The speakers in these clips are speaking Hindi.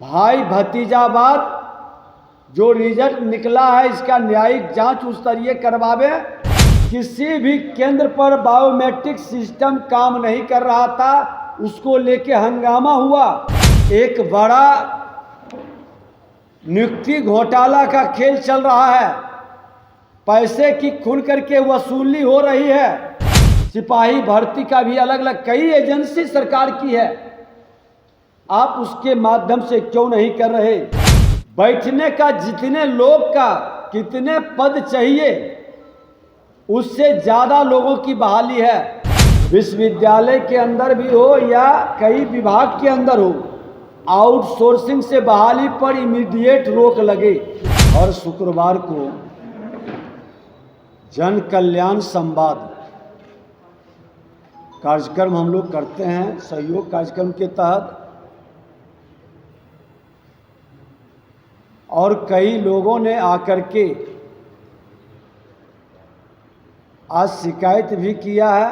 भाई भतीजावाद जो रिजल्ट निकला है इसका न्यायिक जांच उस स्तरीय करवावे। किसी भी केंद्र पर बायोमेट्रिक सिस्टम काम नहीं कर रहा था, उसको लेके हंगामा हुआ। एक बड़ा नियुक्ति घोटाला का खेल चल रहा है, पैसे की खुल करके वसूली हो रही है। सिपाही भर्ती का भी अलग अलग कई एजेंसी सरकार की है, आप उसके माध्यम से क्यों नहीं कर रहे? बैठने का जितने लोग का कितने पद चाहिए उससे ज़्यादा लोगों की बहाली है। विश्वविद्यालय के अंदर भी हो या कई विभाग के अंदर हो, आउटसोर्सिंग से बहाली पर इमीडिएट रोक लगे। और शुक्रवार को जन कल्याण संवाद कार्यक्रम हम लोग करते हैं सहयोग कार्यक्रम के तहत, और कई लोगों ने आकर के आज शिकायत भी किया है।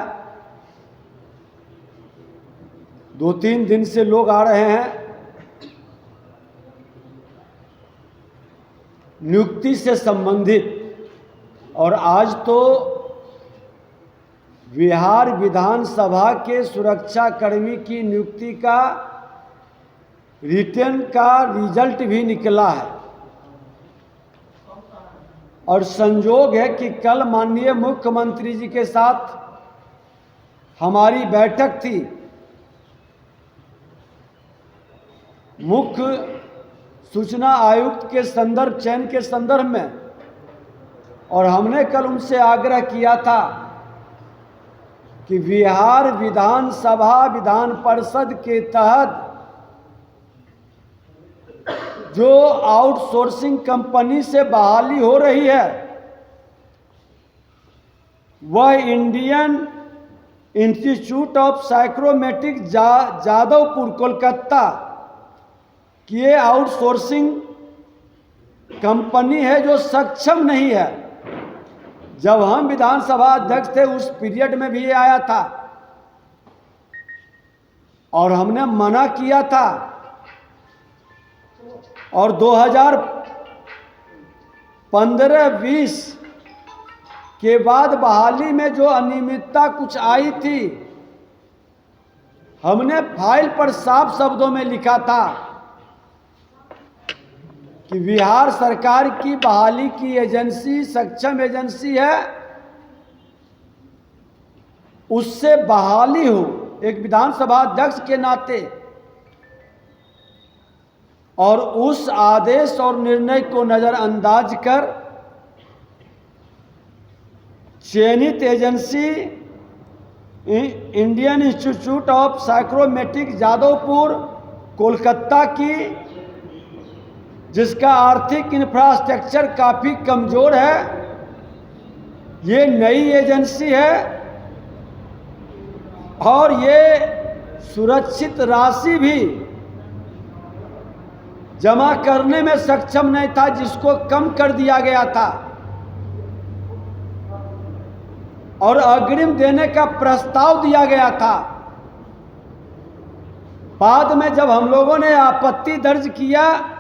2-3 दिन से लोग आ रहे हैं नियुक्ति से संबंधित, और आज तो बिहार विधानसभा के सुरक्षा कर्मी की नियुक्ति का रिटर्न का रिजल्ट भी निकला है। और संयोग है कि कल माननीय मुख्यमंत्री जी के साथ हमारी बैठक थी मुख्य सूचना आयुक्त के संदर्भ चयन के संदर्भ में, और हमने कल उनसे आग्रह किया था कि बिहार विधानसभा विधान परिषद के तहत जो आउटसोर्सिंग कंपनी से बहाली हो रही है वह Indian institute of psychrometric Jadavpur Kolkata की ये आउटसोर्सिंग कंपनी है जो सक्षम नहीं है। जब हम विधानसभा अध्यक्ष थे उस पीरियड में भी ये आया था और हमने मना किया था, और 2015-20 के बाद बहाली में जो अनियमितता कुछ आई थी, हमने फाइल पर साफ शब्दों में लिखा था कि बिहार सरकार की बहाली की एजेंसी सक्षम एजेंसी है, उससे बहाली हो एक विधानसभा अध्यक्ष के नाते। और उस आदेश और निर्णय को नज़रअंदाज कर चयनित agency Indian institute of psychrometric Jadavpur Kolkata की, जिसका आर्थिक इंफ्रास्ट्रक्चर काफ़ी कमज़ोर है, ये नई एजेंसी है और ये सुरक्षित राशि भी जमा करने में सक्षम नहीं था, जिसको कम कर दिया गया था और अग्रिम देने का प्रस्ताव दिया गया था। बाद में जब हम लोगों ने आपत्ति दर्ज किया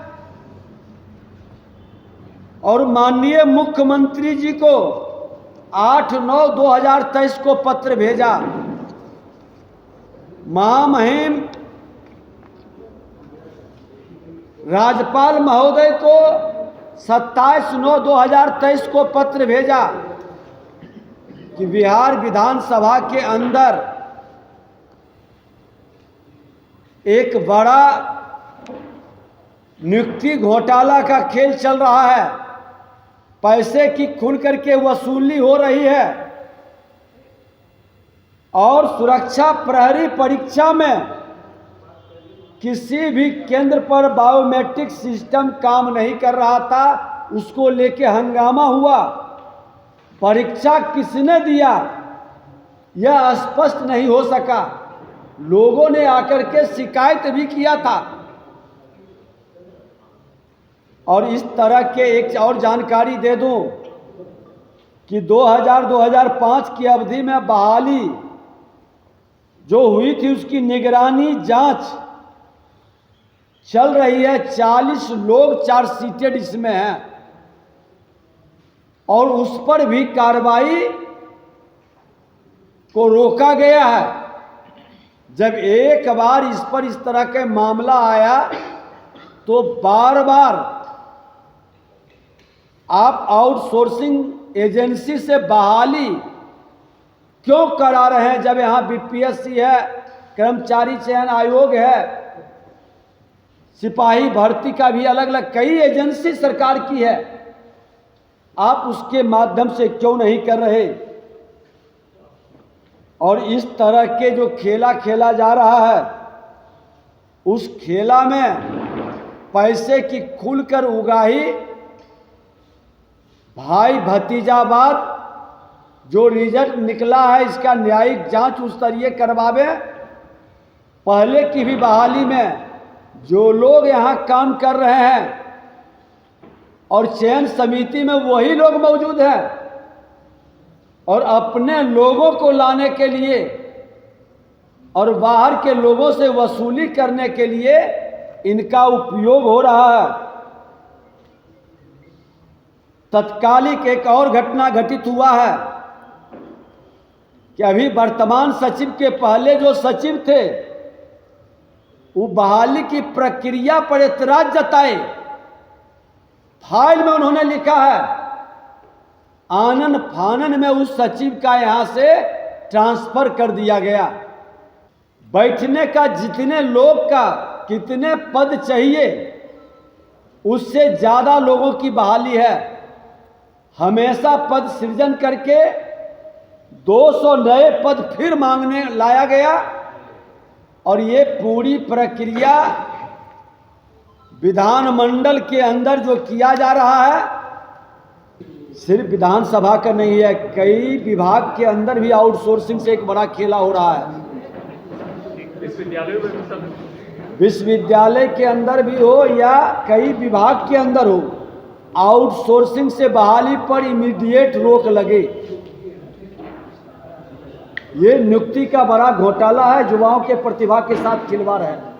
और माननीय मुख्यमंत्री जी को 8/9/2023 को पत्र भेजा, महामहिम राज्यपाल महोदय को 27/9/2023 को पत्र भेजा कि बिहार विधानसभा के अंदर एक बड़ा नियुक्ति घोटाला का खेल चल रहा है, पैसे की खुल करके वसूली हो रही है, और सुरक्षा प्रहरी परीक्षा में किसी भी केंद्र पर बायोमेट्रिक सिस्टम काम नहीं कर रहा था, उसको लेके हंगामा हुआ। परीक्षा किसने दिया यह स्पष्ट नहीं हो सका, लोगों ने आकर के शिकायत भी किया था। और इस तरह के एक और जानकारी दे दूं कि 2000-2005 की अवधि में बहाली जो हुई थी उसकी निगरानी जांच चल रही है। 40 लोग चार्जशीटेड इसमें हैं और उस पर भी कार्रवाई को रोका गया है। जब एक बार इस पर इस तरह का मामला आया तो बार बार आप आउटसोर्सिंग एजेंसी से बहाली क्यों करा रहे हैं, जब यहाँ बीपीएससी है, कर्मचारी चयन आयोग है, सिपाही भर्ती का भी अलग अलग कई एजेंसी सरकार की है, आप उसके माध्यम से क्यों नहीं कर रहे? और इस तरह के जो खेला खेला जा रहा है, उस खेला में पैसे की खुलकर उगाही, भाई भतीजावाद, जो रिजल्ट निकला है इसका न्यायिक जांच उस स्तरीय करवावे। पहले की भी बहाली में जो लोग यहाँ काम कर रहे हैं और चयन समिति में वही लोग मौजूद हैं और अपने लोगों को लाने के लिए और बाहर के लोगों से वसूली करने के लिए इनका उपयोग हो रहा है। तत्कालिक एक और घटना घटित हुआ है कि अभी वर्तमान सचिव के पहले जो सचिव थे वो बहाली की प्रक्रिया पर एतराज जताए। फाइल में उन्होंने लिखा है, आनन फानन में उस सचिव का यहां से ट्रांसफर कर दिया गया। बैठने का जितने लोग का कितने पद चाहिए उससे ज्यादा लोगों की बहाली है। हमेशा पद सृजन करके 200 नए पद फिर मांगने लाया गया और ये पूरी प्रक्रिया विधानमंडल के अंदर जो किया जा रहा है, सिर्फ विधानसभा का नहीं है, कई विभाग के अंदर भी आउटसोर्सिंग से एक बड़ा खेला हो रहा है। विश्वविद्यालय के अंदर भी हो या कई विभाग के अंदर हो, आउटसोर्सिंग से बहाली पर इमीडिएट रोक लगे। ये नियुक्ति का बड़ा घोटाला है, युवाओं के प्रतिभा के साथ खिलवाड़ है।